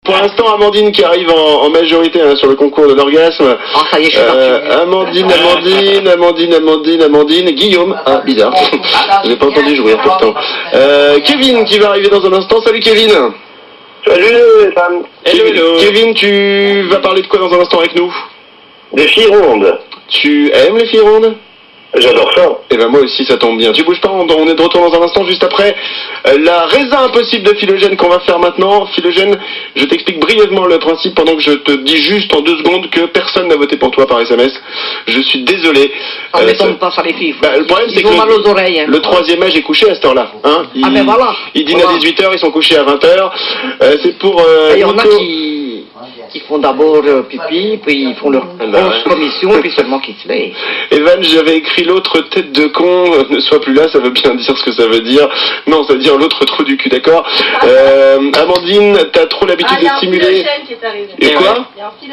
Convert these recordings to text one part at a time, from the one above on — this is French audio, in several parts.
Pour l'instant, Amandine qui arrive en majorité hein, sur le concours de l'orgasme. Ah, ça y est, je suis Amandine, Guillaume. Ah, bizarre. J'ai pas entendu jouer pourtant. Kevin qui va arriver dans un instant. Salut Kevin. Salut Sam. Hello. Kevin, tu vas parler de quoi dans un instant avec nous? Des filles rondes. Tu aimes les filles rondes? J'adore ça. Et ben moi aussi ça tombe bien. Tu bouges pas, on est de retour dans un instant juste après la raisin impossible de Philogène qu'on va faire maintenant. Philogène, je t'explique brièvement le principe pendant que je te dis juste en 2 secondes que personne n'a voté pour toi par SMS. Je suis désolé. Ça ne m'étonne pas, ça les filles. Bah, le problème c'est que mal aux oreilles. Hein. Le 3e âge est couché à cette heure-là. Hein Ben voilà. Ils dînent à 18h, ils sont couchés à 20h. C'est pour... Il y en a qui font d'abord pipi, puis ils font leur commission, et puis seulement qu'ils se lèvent. Evan, j'avais écrit l'autre tête de con, ne sois plus là, ça veut bien dire ce que ça veut dire. Non, ça veut dire l'autre trou du cul, d'accord. Amandine, t'as trop l'habitude de simuler. Philogène qui est arrivé. Et quoi?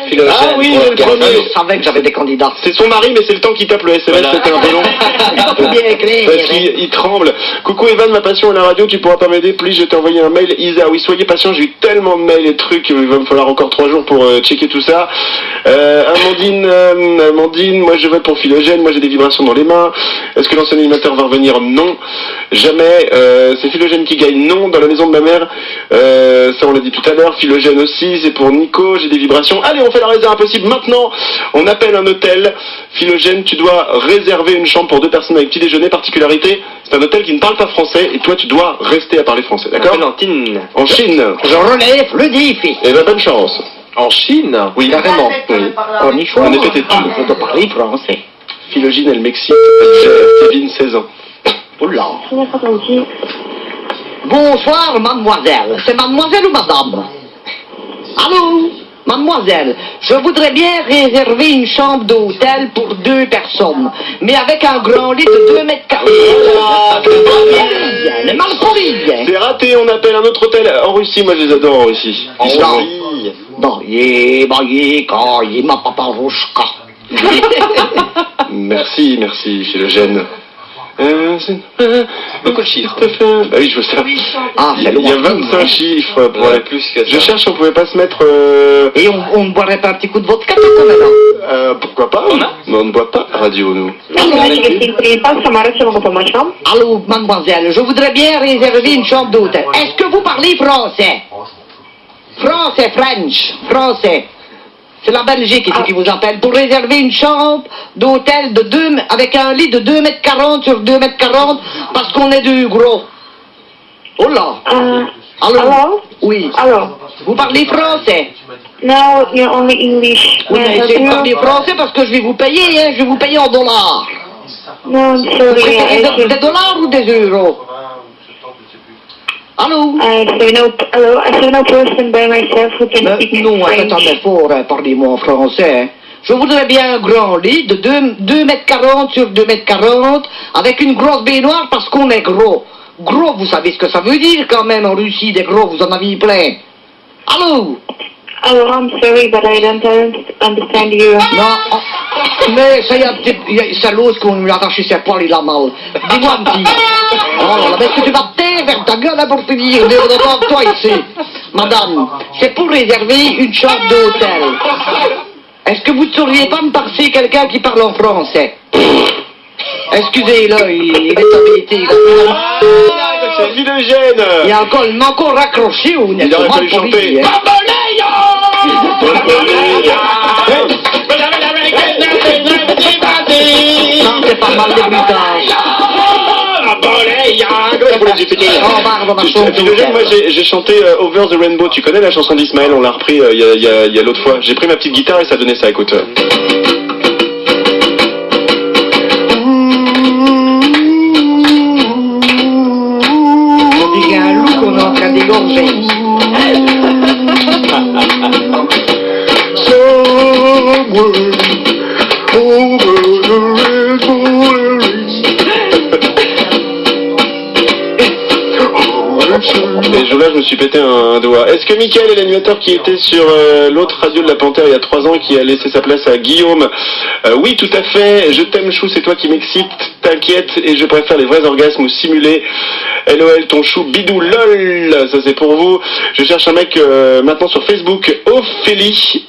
Philogène. Ah oui, le premier. Je savais que j'avais des candidats. C'est son mari, mais c'est le temps qu'il tape le SMS, c'était un peu long. Bien clair. Parce qu'il tremble. Coucou Evan, ma passion à la radio, tu pourras pas m'aider, please, je t'ai envoyé un mail. Isa, oui, soyez patient, j'ai eu tellement de mails et de trucs, il va me falloir encore 3 jours pour checker tout ça. Amandine, moi je vote pour Philogène, moi j'ai des vibrations dans les mains. Est-ce que l'ancien animateur va revenir? Non, jamais. C'est Philogène qui gagne, non. Dans la maison de ma mère, ça on l'a dit tout à l'heure. Philogène aussi, c'est pour Nico, j'ai des vibrations. Allez, on fait la réserve impossible maintenant. On appelle un hôtel. Philogène, tu dois réserver une chambre pour 2 personnes avec petit déjeuner. Particularité, c'est un hôtel qui ne parle pas français et toi tu dois rester à parler français, d'accord? En Chine. Je relève le défi. Eh ben bonne chance. En Chine? Oui, carrément. Oui. On y choisit. On est pété dessus. Je dois parler français. Philogène, elle m'excite. Elle gère. Kevin, 16 ans. Oula. Bonsoir, mademoiselle. C'est mademoiselle ou madame? Allô? Mademoiselle, je voudrais bien réserver une chambre d'hôtel pour 2 personnes, mais avec un grand lit de 2 mètres carrés. Les malpris. C'est raté, on appelle un autre hôtel en Russie. Moi, je les adore en Russie. Ils sont jolis. Ma paparouchka. Merci, Philogène. Beaucoup de chiffres. Ah oui, je veux ça. Ah, c'est Il y a loin. 25 chiffres pour Ouais, plus que ça. Je cherche, on pouvait pas se mettre... Et on ne boirait pas un petit coup de vodka quand même, hein? Pourquoi pas? Mais on ne boit pas à radio, nous. Allô, mademoiselle, je voudrais bien réserver une chambre d'hôtel. Est-ce que vous parlez français? Français. C'est la Belgique ici qui vous appelle pour réserver une chambre d'hôtel avec un lit de 2 mètres 40 sur 2 mètres 40 parce qu'on est 2 gros. Oh là. Allô? Oui. Alors, Vous parlez français? no, you're only English. Oui, mais essayez de parler français parce que je vais vous payer, hein. Je vais vous payer en dollars. No, I'm Vous sorry. préférez des dollars ou des euros? Allô? I have no person by myself who can speak Non, French. attendez fort, parlez-moi en français. Je voudrais bien un grand lit de 2 mètres 40 sur 2 mètres 40 avec une grosse baignoire parce qu'on est gros. Gros, vous savez ce que ça veut dire quand même en Russie, des gros, vous en avez plein. Allô? Oh, I'm sorry, but I don't understand you. Non, mais ça y est, c'est l'os qu'on lui a arraché ses poils, il a mal. Dis-moi un petit. Oh là là, mais est-ce que tu vas te taire, vers ta gueule, hein, pour te dire, devant toi ici. Madame, c'est pour réserver une chambre d'hôtel. Est-ce que vous ne sauriez pas me passer quelqu'un qui parle en français? Excusez-le, il est embêté. C'est Philogène. Il y a encore raccroché ou Il aurait fallu chanter. Non, c'est pas mal de bruitage. Oh, pardon, ma chanson. Philogène, moi j'ai chanté Over the Rainbow. Tu connais la chanson d'Ismaël? On l'a repris il y a l'autre fois. J'ai pris ma petite guitare et ça donnait ça, écoute. On dirait un loup qu'on est en train d'égorger. Et là, je me suis pété un doigt. Est-ce que Mickaël est l'animateur qui était sur l'autre radio de la Panthère il y a 3 ans, qui a laissé sa place à Guillaume? Oui, tout à fait. Je t'aime, Chou, c'est toi qui m'excite. T'inquiète, et je préfère les vrais orgasmes ou simulés. LOL, ton chou, bidou, lol. Ça, c'est pour vous. Je cherche un mec maintenant sur Facebook. Ophélie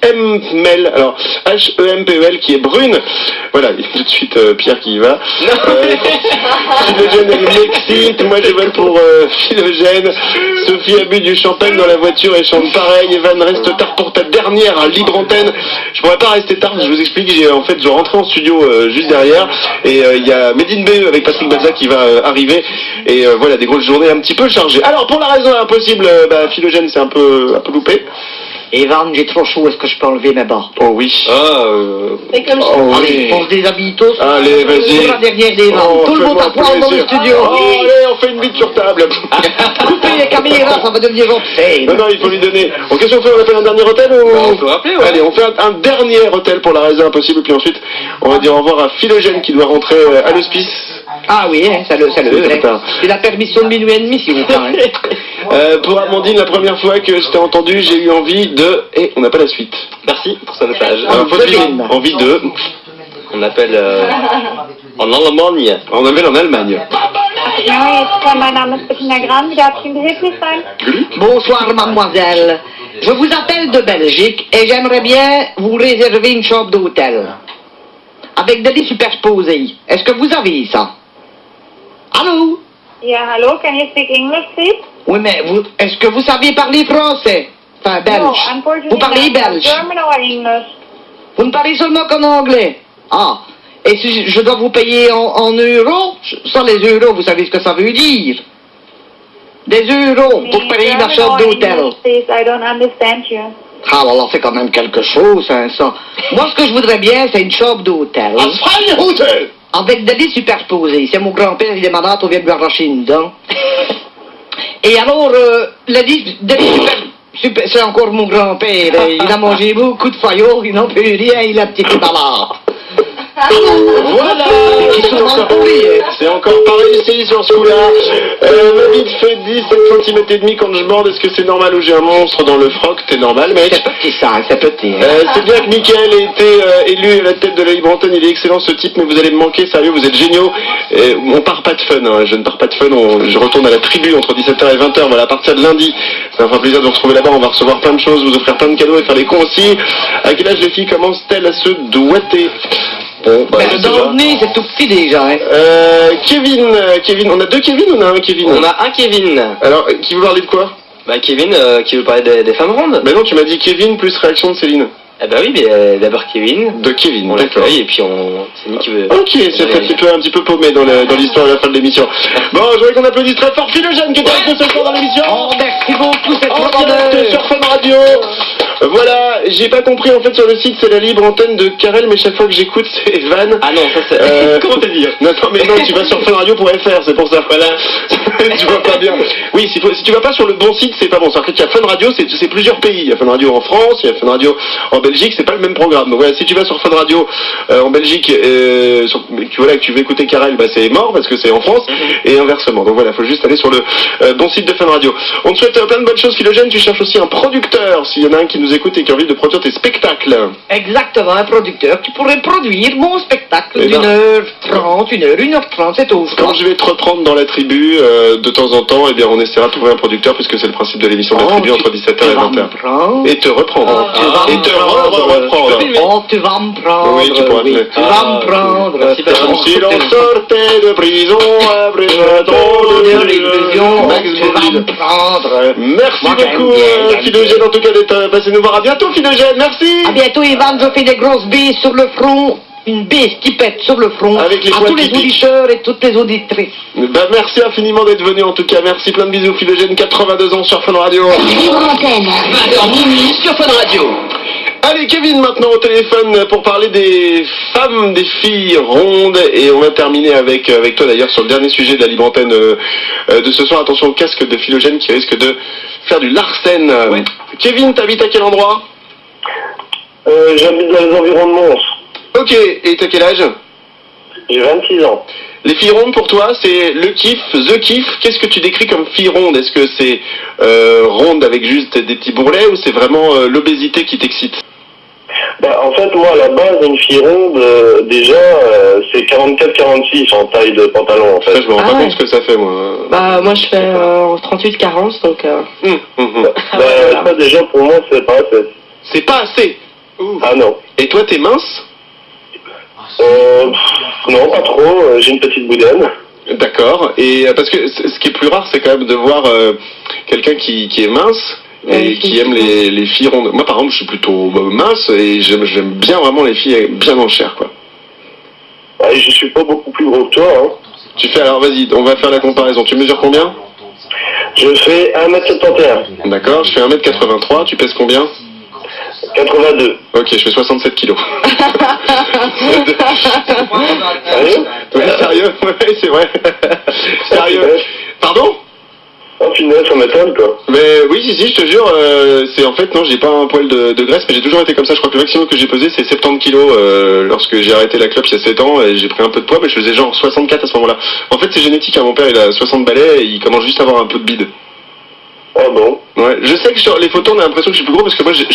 Mel. Alors, H-E-M-P-E-L, qui est brune. Voilà, il y a tout de suite Pierre qui y va. Philogène, elle m'excite. Moi, je vole pour Philogène. Sophie a bu du champagne dans la voiture et chante pareil. Evan, reste tard pour ta dernière libre antenne. Je pourrais pas rester tard, je vous explique. Je dois rentrer en studio juste derrière. Et il y a Medine BE avec Patrick Balzac qui va arriver. Et voilà, des grosses journées un petit peu chargées. Alors, pour la raison impossible, Philogène s'est un peu loupé. Evan, j'ai trop chaud, est-ce que je peux enlever mes bas? Oh oui. C'est comme ça. Allez, on se déshabille tous. Allez, vas-y. Sur la dernière des ventes. Tout le monde à poil dans le studio. Allez, on fait une bite sur table. Coupez les caméras, ça va devenir obscène. Non, il faut lui donner. En question, on appelle un dernier hôtel ou... On peut rappeler, ouais. Allez, on fait un dernier hôtel pour la raison impossible, puis ensuite, on va dire au revoir à Philogène qui doit rentrer à l'hospice. Ah oui, hein, ça le. C'est la permission de minuit et demi, s'il vous plaît. Hein. Pour Amandine, la première fois que je t'ai entendu, j'ai eu envie de... Et on n'a pas la suite. Merci pour ce message. Envie de... On appelle en Allemagne. On appelle en Allemagne. Ja, mein Name ist Bettina Gran. Darf ich Ihnen behilflich sein? Bonsoir, mademoiselle. Je vous appelle de Belgique et j'aimerais bien vous réserver une chambre d'hôtel. Avec des lits superposés. Est-ce que vous avez ça? Allô? Ja, hallo, can you speak English, please? Oui, mais est-ce que vous savez parler français? Enfin, belge. No, unfortunately Vous parlez not. belge. German or English? Vous ne parlez seulement qu'en anglais. Ah. Et si je dois vous payer en euros? Ça, les euros, vous savez ce que ça veut dire? Des euros pour payer la German chambre or d'hôtel. English, please, I don't understand you. Ah, alors c'est quand même quelque chose, hein, ça. Moi, ce que je voudrais bien, c'est une chambre d'hôtel. Un freie hôtel. Avec des lits superposés. C'est mon grand-père, il est malade, on vient de lui arracher une dent. Et alors, le lit, des lits super, c'est encore mon grand-père. Il a mangé beaucoup de faillots, il n'en peut rien, il a un petit peu malade. Voilà. Ils sont mal pourris, hein. C'est encore pareil ici sur ce coup-là. Ma bite fait 17 cm et demi quand je borde. Est-ce que c'est normal ou j'ai un monstre dans le froc? T'es normal, mec. C'est petit ça, c'est petit. C'est bien que Mickaël ait été élu à la tête de la Libre Antenne. Il est excellent ce type, mais vous allez me manquer, sérieux, vous êtes géniaux. On part pas de fun, hein. Je ne pars pas de fun. Je retourne à la tribu entre 17h et 20h. Voilà, à partir de lundi. Ça me fera plaisir de vous retrouver là-bas. On va recevoir plein de choses, vous offrir plein de cadeaux et faire les cons aussi. À quel âge les filles commencent-elles à se doigter? Bon, je sais dans pas. le nez, c'est tout petit déjà, hein. Kevin, on a 2 Kevin ou on a un Kevin? On a un Kevin. Alors, qui veut parler de quoi? Bah Kevin qui veut parler des femmes rondes. Ben non, tu m'as dit Kevin plus réaction de Céline. Eh bah oui, mais d'abord Kevin. De Kevin, On d'accord. l'accueille et puis c'est nous qui veut. Ok, c'est un petit peu paumé dans l'histoire de la fin de l'émission. Bon, je voudrais qu'on applaudisse très fort Philogène qui est avec nous ce soir dans l'émission. Oh, merci beaucoup, c'est trop En direct bonheur. sur Fun Radio. Voilà, j'ai pas compris en fait sur le site, c'est la libre antenne de Karel, mais chaque fois que j'écoute c'est Evan. Ah non, ça c'est... Comment t'as dit? Non, mais non, tu vas sur funradio.fr, c'est pour ça, voilà. Tu vois pas bien. Oui, si tu vas pas sur le bon site, c'est pas bon. C'est-à-dire qu'il y a Fun Radio, c'est plusieurs pays. Il y a Fun Radio en France, il y a Fun Radio en Belgique, c'est pas le même programme. Donc voilà, si tu vas sur Fun Radio en Belgique, que tu veux écouter Karel, bah c'est mort parce que c'est en France, et inversement. Donc voilà, faut juste aller sur le bon site de Fun Radio. On te souhaite plein de bonnes choses, Philogène. Tu cherches aussi un producteur, s'il y en a un qui nous écoute et qui a envie de produire tes spectacles. Exactement, un producteur qui pourrait produire mon spectacle Eh ben. d'1h30, 1h30, c'est tout. Quand je vais te reprendre dans la tribu, de temps en temps, eh bien, on essaiera de trouver un producteur, puisque c'est le principe de l'émission de la tribu entre 17h et 20h. Et te reprendre. Et te reprendre. Oh, tu vas me prendre. Oui, tu pourras te Tu vas me prendre. Merci, Comme si l'on sortait de prison après un temps de l'illusion. Max Tu vas me Boublil. prendre. Merci Moi, j'aime beaucoup, bien, Philogène, en tout cas, d'être passé nous voir. À bientôt, Philogène. Merci. À bientôt, Ivan, je fais des grosses bises sur le front. Une bise qui pète sur le front. Avec les à poils tous les qui piquent. auditeurs et toutes les auditrices. Bah, merci infiniment d'être venu, en tout cas. Merci, plein de bisous, Philogène, 82 ans sur Fun Radio. Libre antenne. 20h minuit sur Fun Radio. Allez, Kevin, maintenant au téléphone pour parler des femmes, des filles rondes. Et on va terminer avec toi d'ailleurs sur le dernier sujet de la libre antenne de ce soir. Attention au casque de Philogène qui risque de faire du Larsen. Ouais. Kevin, t'habites à quel endroit? J'habite dans les environs de Mons. Ok, et t'as quel âge? J'ai 26 ans. Les filles rondes pour toi, c'est le kiff, the kiff. Qu'est-ce que tu décris comme fille ronde? Est-ce que c'est ronde avec juste des petits bourrelets ou c'est vraiment l'obésité qui t'excite? Bah, en fait, moi, à la base, une fille ronde, déjà, c'est 44-46 en taille de pantalon, en fait. Ça, je me rends Ah pas ouais. compte ce que ça fait, moi. Bah, moi, je fais 38-40, donc... Bah, ça, déjà, pour moi, c'est pas assez. C'est pas assez. Ouh. Ah non. Et toi, t'es mince? Non, pas trop, j'ai une petite boudaine. D'accord. Et parce que ce qui est plus rare, c'est quand même de voir quelqu'un qui est mince et qui aime les filles rondes. Moi, par exemple, je suis plutôt mince et j'aime bien vraiment les filles bien en chair, quoi. Ah, je suis pas beaucoup plus gros que toi, hein. Tu fais, alors vas-y, on va faire la comparaison. Tu mesures combien? Je fais 1m71. D'accord, je fais 1m83, tu pèses combien? 82. Ok, je fais 67 kilos. Sérieux? Ouais, sérieux? Ouais, c'est vrai. Sérieux? Pardon? Oh, finesse, ça m'étonne, quoi. Mais oui, si, je te jure, c'est en fait, non, j'ai pas un poil de graisse, mais j'ai toujours été comme ça. Je crois que le maximum que j'ai pesé, c'est 70 kilos lorsque j'ai arrêté la clope il y a 7 ans, et j'ai pris un peu de poids, mais je faisais genre 64 à ce moment-là. En fait, c'est génétique, hein. Mon père, il a 60 balais, et il commence juste à avoir un peu de bide. Ah bon? Ouais, je sais que sur les photos, on a l'impression que je suis plus gros, parce que moi,